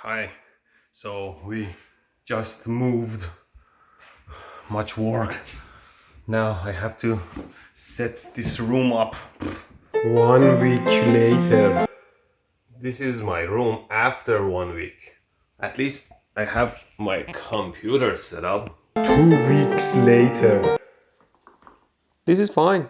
Hi. So we just moved. Much work. Now I have to set this room up. 1 week later. This is my room after 1 week. At least I have my computer set up. 2 weeks later. This is fine.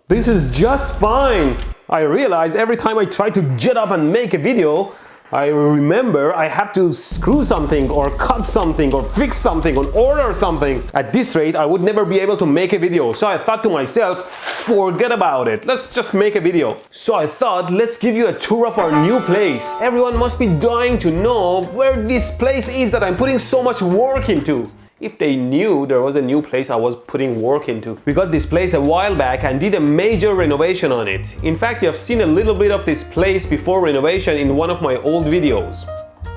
This is just fine. I realize every time I try to get up and make a video, I remember I have to screw something or cut something or fix something or order something. At this rate, I would never be able to make a video. So I thought to myself, forget about it. Let's just make a video. So I thought, let's give you a tour of our new place. Everyone must be dying to know where this place is that I'm putting so much work into. If they knew there was a new place I was putting work into. We got this place a while back and did a major renovation on it. In fact, you have seen a little bit of this place before renovation in one of my old videos.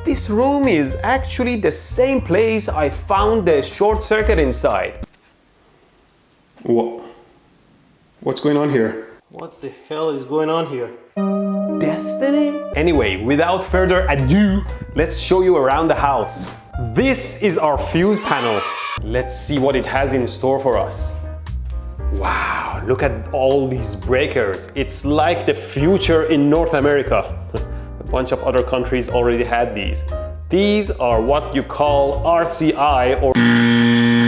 This room is actually the same place I found the short circuit inside. What's going on here? What the hell is going on here? Destiny? Anyway, without further ado, let's show you around the house. This is our fuse panel. Let's see what it has in store for us. Wow, look at all these breakers. It's like the future in North America. A bunch of other countries already had these. These are what you call RCI, or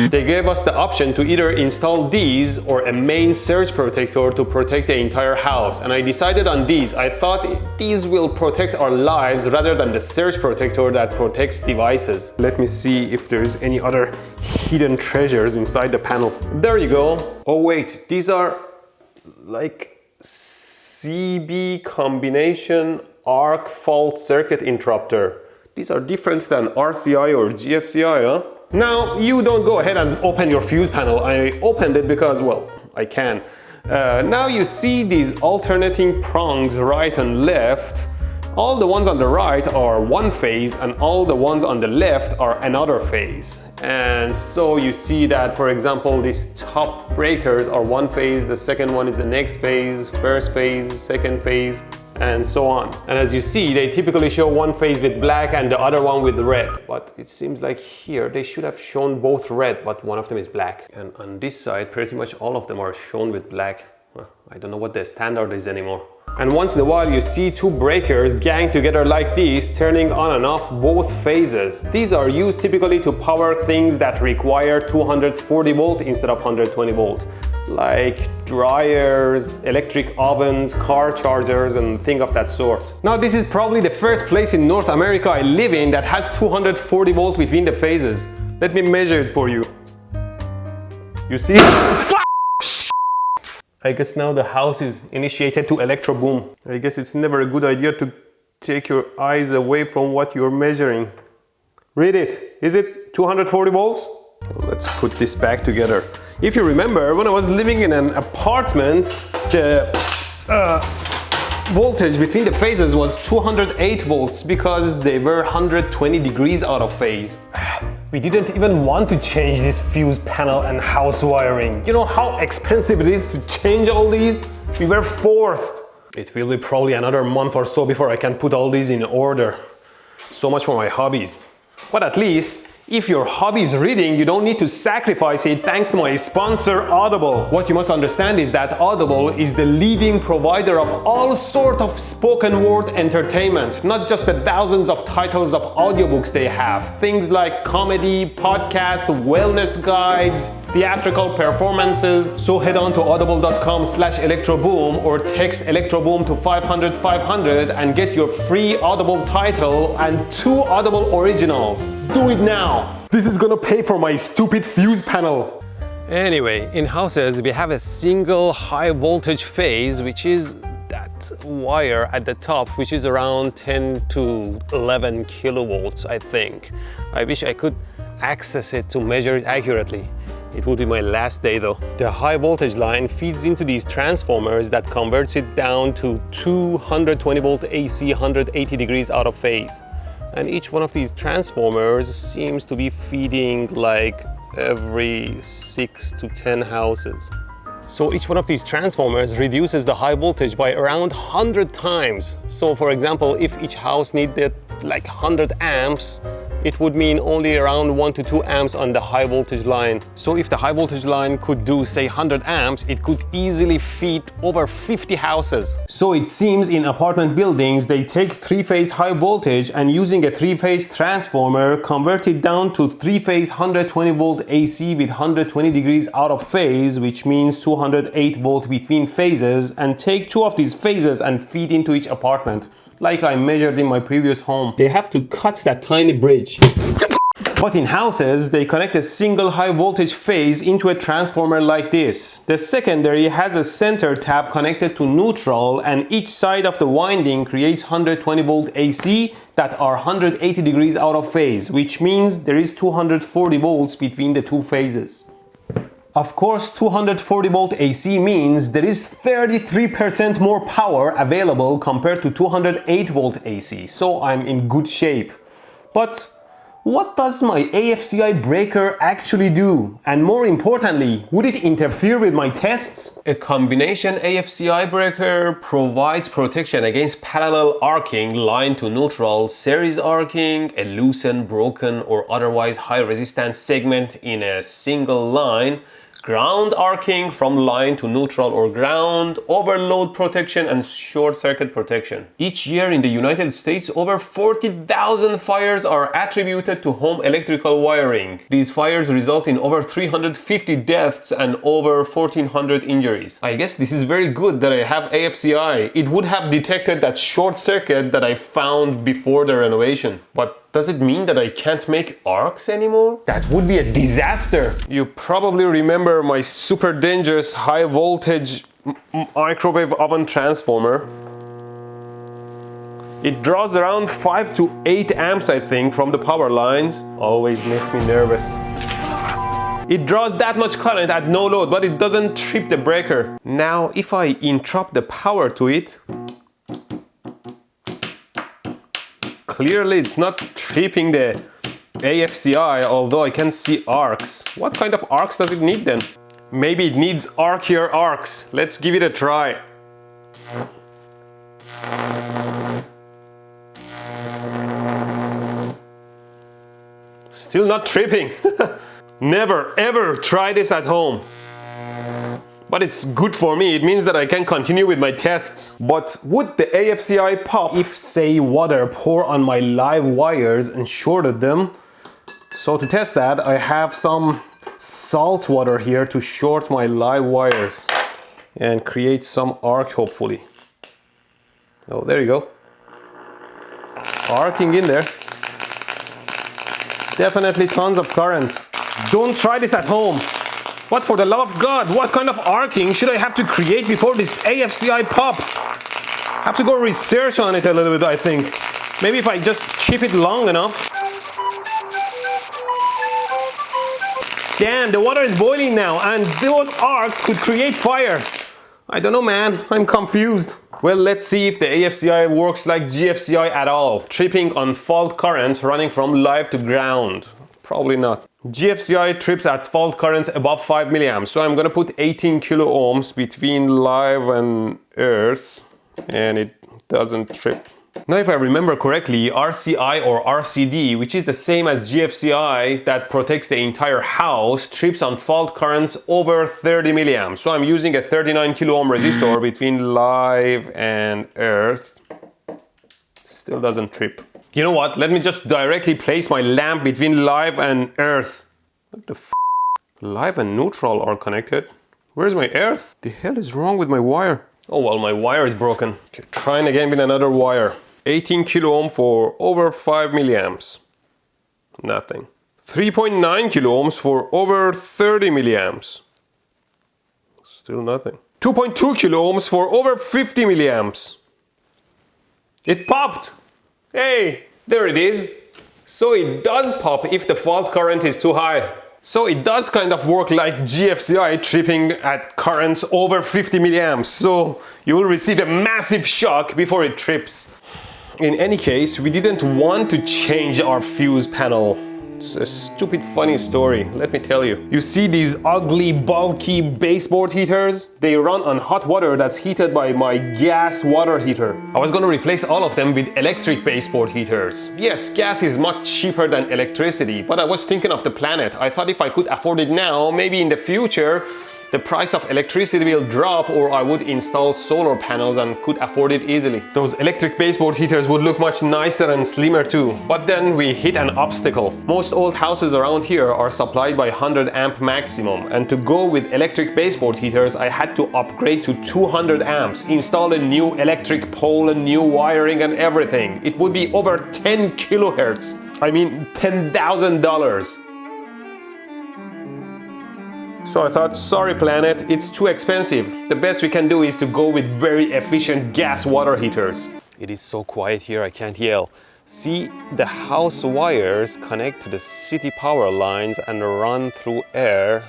they gave us the option to either install these or a main surge protector to protect the entire house. And I decided on these. I thought these will protect our lives rather than the surge protector that protects devices. Let me see if there's any other hidden treasures inside the panel. There you go. Oh wait, these are like CB combination arc fault circuit interrupter. These are different than RCI or GFCI, huh? Now, you don't go ahead and open your fuse panel. I opened it because, well, I can. Now you see these alternating prongs right and left. All the ones on the right are one phase and all the ones on the left are another phase. And so you see that, for example, these top breakers are one phase, the second one is the next phase, first phase, second phase, and so on. And as you see, they typically show one phase with black and the other one with red. But it seems like here they should have shown both red, but one of them is black. And on this side, pretty much all of them are shown with black. Well, I don't know what the standard is anymore. And once in a while you see two breakers gang together like this, turning on and off both phases. These are used typically to power things that require 240 volt instead of 120 volt. Like dryers, electric ovens, car chargers, and things of that sort. Now this is probably the first place in North America I live in that has 240 volt between the phases. Let me measure it for you. You see? I guess now the house is initiated to electro boom. I guess it's never a good idea to take your eyes away from what you're measuring. Read it. Is it 240 volts? Let's put this back together. If you remember, when I was living in an apartment, the voltage between the phases was 208 volts because they were 120 degrees out of phase. We didn't even want to change this fuse panel and house wiring. You know how expensive it is to change all these? We were forced. It will be probably another month or so before I can put all these in order. So much for my hobbies. But at least, if your hobby is reading, you don't need to sacrifice it thanks to my sponsor, Audible. What you must understand is that Audible is the leading provider of all sorts of spoken word entertainment, not just the thousands of titles of audiobooks they have. Things like comedy, podcast, wellness guides, theatrical performances. So head on to audible.com/electroboom or text electroboom to 500 500 and get your free Audible title and 2 Audible originals. Do it now. This is gonna pay for my stupid fuse panel. Anyway, in houses we have a single high voltage phase, which is that wire at the top, which is around 10 to 11 kilovolts, I think. I wish I could access it to measure it accurately. It would be my last day though. The high voltage line feeds into these transformers that converts it down to 220 volt AC, 180 degrees out of phase. And each one of these transformers seems to be feeding like every 6 to 10 houses. So each one of these transformers reduces the high voltage by around 100 times. So for example, if each house needed like 100 amps, it would mean only around 1 to 2 amps on the high voltage line. So if the high voltage line could do say 100 amps, it could easily feed over 50 houses. So it seems in apartment buildings they take 3-phase high voltage and using a 3-phase transformer convert it down to 3-phase 120 volt AC with 120 degrees out of phase, which means 208 volt between phases, and take 2 of these phases and feed into each apartment. Like I measured in my previous home. They have to cut that tiny bridge. But in houses, they connect a single high voltage phase into a transformer like this. The secondary has a center tap connected to neutral, and each side of the winding creates 120 volt AC that are 180 degrees out of phase, which means there is 240 volts between the two phases. Of course, 240 volt AC means there is 33% more power available compared to 208 volt AC, so I'm in good shape. But what does my AFCI breaker actually do? And more importantly, would it interfere with my tests? A combination AFCI breaker provides protection against parallel arcing, line to neutral, series arcing, a loosened, broken, or otherwise high resistance segment in a single line, ground arcing from line to neutral or ground, overload protection, and short circuit protection. Each year in the United States, over 40,000 fires are attributed to home electrical wiring. These fires result in over 350 deaths and over 1,400 injuries. I guess this is very good that I have AFCI. It would have detected that short circuit that I found before the renovation. But does it mean that I can't make arcs anymore? That would be a disaster. You probably remember my super dangerous high voltage microwave oven transformer. It draws around 5 to 8 amps, I think, from the power lines. Always makes me nervous. It draws that much current at no load, but it doesn't trip the breaker. Now, if I interrupt the power to it, clearly it's not tripping the AFCI, although I can see arcs. What kind of arcs does it need then? Maybe it needs arcier arcs. Let's give it a try. Still not tripping. Never ever try this at home. But it's good for me, it means that I can continue with my tests. But would the AFCI pop if, say, water pour on my live wires and shorted them? So to test that, I have some salt water here to short my live wires and create some arc, hopefully. Oh, there you go. Arcing in there. Definitely tons of current. Don't try this at home. What, for the love of God, what kind of arcing should I have to create before this AFCI pops? I have to go research on it a little bit, I think. Maybe if I just keep it long enough. Damn, the water is boiling now, and those arcs could create fire. I don't know, man, I'm confused. Well, let's see if the AFCI works like GFCI at all, tripping on fault currents running from live to ground. Probably not. GFCI trips at fault currents above 5 milliamps, so I'm gonna put 18 kilo ohms between live and earth, and it doesn't trip. Now, if I remember correctly, RCI or RCD, which is the same as GFCI that protects the entire house, trips on fault currents over 30 milliamps. So I'm using a 39 kilo ohm resistor between live and earth. Still doesn't trip. You know what? Let me just directly place my lamp between live and earth. What the f? Live and neutral are connected. Where's my earth? The hell is wrong with my wire? Oh well, my wire is broken. Okay, trying again with another wire. 18 kilo ohm for over 5 milliamps. Nothing. 3.9 kilo ohms for over 30 milliamps. Still nothing. 2.2 kilo ohms for over 50 milliamps. It popped! Hey, there it is. So it does pop if the fault current is too high. So it does kind of work like GFCI, tripping at currents over 50 milliamps. So you will receive a massive shock before it trips. In any case, we didn't want to change our fuse panel. It's a stupid funny story, let me tell you. You see these ugly, bulky baseboard heaters? They run on hot water that's heated by my gas water heater. I was gonna replace all of them with electric baseboard heaters. Yes, gas is much cheaper than electricity, but I was thinking of the planet. I thought if I could afford it now, maybe in the future, the price of electricity will drop, or I would install solar panels and could afford it easily. Those electric baseboard heaters would look much nicer and slimmer too. But then we hit an obstacle. Most old houses around here are supplied by 100 amp maximum, and to go with electric baseboard heaters I had to upgrade to 200 amps, install a new electric pole, a new wiring and everything. It would be over 10 kilohertz. I mean $10,000. So I thought, sorry planet, it's too expensive. The best we can do is to go with very efficient gas water heaters. It is so quiet here, I can't yell. See, the house wires connect to the city power lines and run through air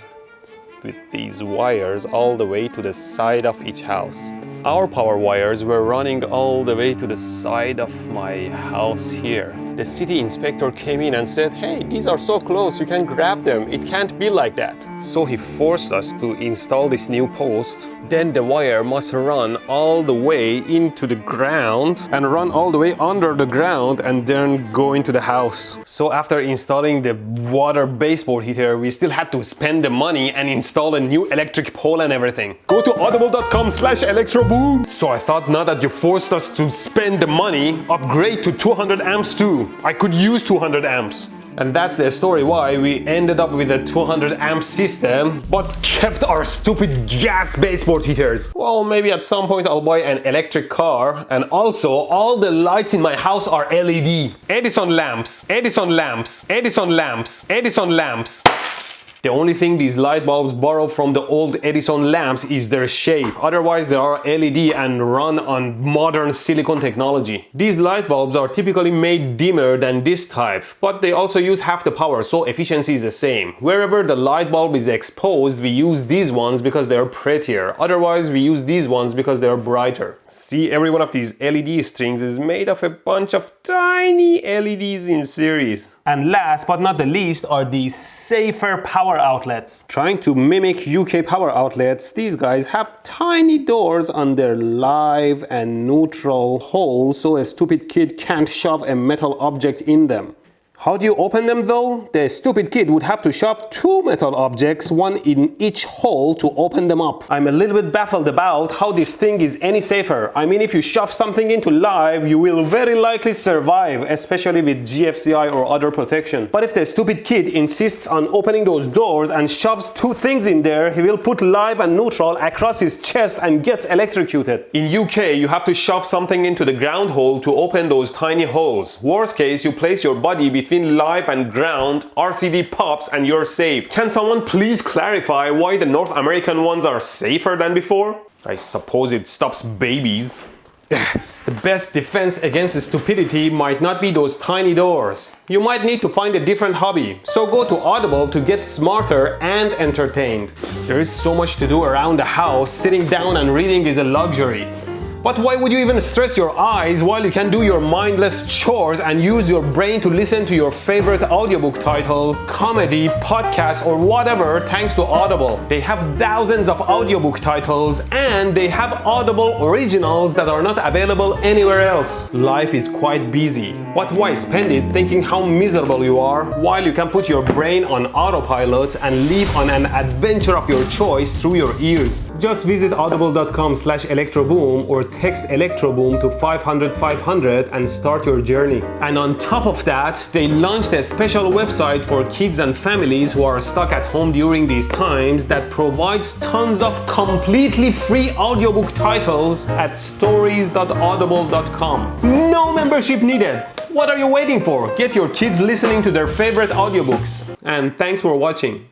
with these wires all the way to the side of each house. Our power wires were running all the way to the side of my house here. The city inspector came in and said, hey, these are so close, you can grab them. It can't be like that. So he forced us to install this new post. Then the wire must run all the way into the ground and run all the way under the ground and then go into the house. So after installing the water baseboard heater, we still had to spend the money and install a new electric pole and everything. Go to audible.com/electroboom. So I thought, now that you forced us to spend the money, upgrade to 200 amps too. I could use 200 amps. And that's the story why we ended up with a 200 amp system, but kept our stupid gas baseboard heaters. Well, maybe at some point I'll buy an electric car, and also all the lights in my house are LED. Edison lamps, Edison lamps, Edison lamps, Edison lamps. The only thing these light bulbs borrow from the old Edison lamps is their shape. Otherwise, they are LED and run on modern silicon technology. These light bulbs are typically made dimmer than this type, but they also use half the power, so efficiency is the same. Wherever the light bulb is exposed, we use these ones because they are prettier. Otherwise, we use these ones because they are brighter. See, every one of these LED strings is made of a bunch of tiny LEDs in series. And last but not the least are these safer power outlets. Trying to mimic UK power outlets, these guys have tiny doors on their live and neutral holes so a stupid kid can't shove a metal object in them. How do you open them though? The stupid kid would have to shove two metal objects, one in each hole, to open them up. I'm a little bit baffled about how this thing is any safer. I mean, if you shove something into live, you will very likely survive, especially with GFCI or other protection. But if the stupid kid insists on opening those doors and shoves two things in there, he will put live and neutral across his chest and gets electrocuted. In UK, you have to shove something into the ground hole to open those tiny holes. Worst case, you place your body between live and ground, RCD pops and you're safe. Can someone please clarify why the North American ones are safer than before? I suppose it stops babies. The best defense against stupidity might not be those tiny doors. You might need to find a different hobby. So go to Audible to get smarter and entertained. There is so much to do around the house, sitting down and reading is a luxury. But why would you even stress your eyes while you can do your mindless chores and use your brain to listen to your favorite audiobook title, comedy, podcast, or whatever thanks to Audible? They have thousands of audiobook titles and they have Audible originals that are not available anywhere else. Life is quite busy, but why spend it thinking how miserable you are while you can put your brain on autopilot and live on an adventure of your choice through your ears? Just visit audible.com/electroboom or text electroboom to 500 500 and start your journey. And on top of that, they launched a special website for kids and families who are stuck at home during these times that provides tons of completely free audiobook titles at stories.audible.com. No membership needed. What are you waiting for? Get your kids listening to their favorite audiobooks. And thanks for watching.